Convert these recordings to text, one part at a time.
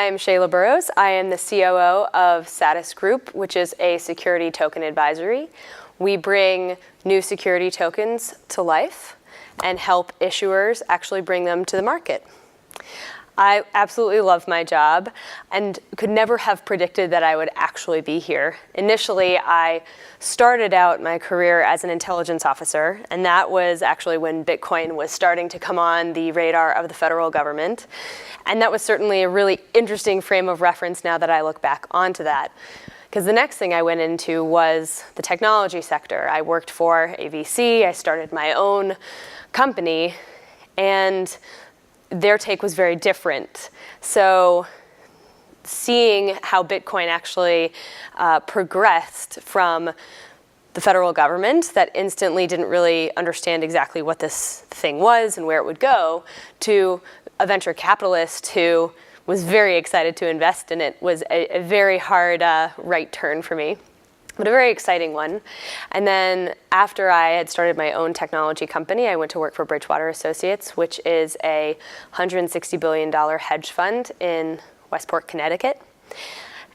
I'm Shala Burroughs. I am the COO of Satis Group, which is a security token advisory. We bring new security tokens to life and help issuers actually bring them to the market. I absolutely love my job and could never have predicted that I would actually be here. Initially, I started out my career as an intelligence officer, and that was actually when Bitcoin was starting to come on the radar of the federal government. And that was certainly a really interesting frame of reference now that I look back onto that. Because the next thing I went into was the technology sector. I worked for a VC, I started my own company, and their take was very different. So seeing how Bitcoin actually progressed from the federal government that instantly didn't really understand exactly what this thing was and where it would go, to a venture capitalist who was very excited to invest in it was a very hard right turn for me, but a very exciting one. And then after I had started my own technology company, I went to work for Bridgewater Associates, which is a $160 billion hedge fund in Westport, Connecticut.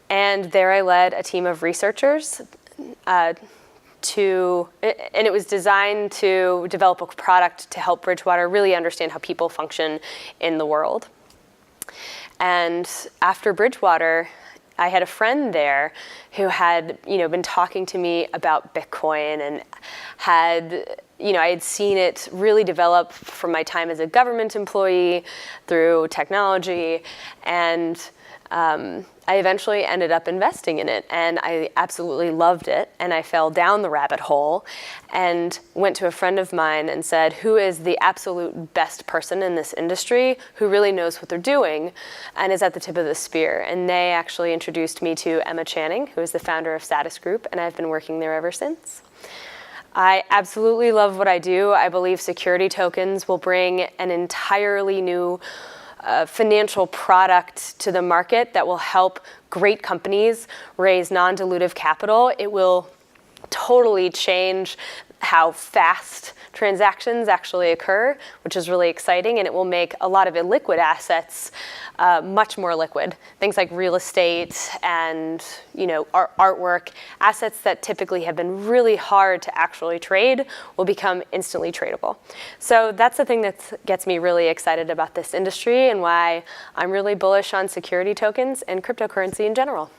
And there I led a team of researchers and it was designed to develop a product to help Bridgewater really understand how people function in the world. And after Bridgewater, I had a friend there who had, been talking to me about Bitcoin and had, I had seen it really develop from my time as a government employee through technology, and I eventually ended up investing in it, and I absolutely loved it, and I fell down the rabbit hole and went to a friend of mine and said, who is the absolute best person in this industry who really knows what they're doing and is at the tip of the spear? And they actually introduced me to Emma Channing, who is the founder of Satis Group, and I've been working there ever since. I absolutely love what I do. I believe security tokens will bring an entirely new financial product to the market that will help great companies raise non-dilutive capital. It will totally change how fast transactions actually occur, which is really exciting, and it will make a lot of illiquid assets much more liquid. Things like real estate and artwork, assets that typically have been really hard to actually trade will become instantly tradable. So that's the thing that gets me really excited about this industry and why I'm really bullish on security tokens and cryptocurrency in general.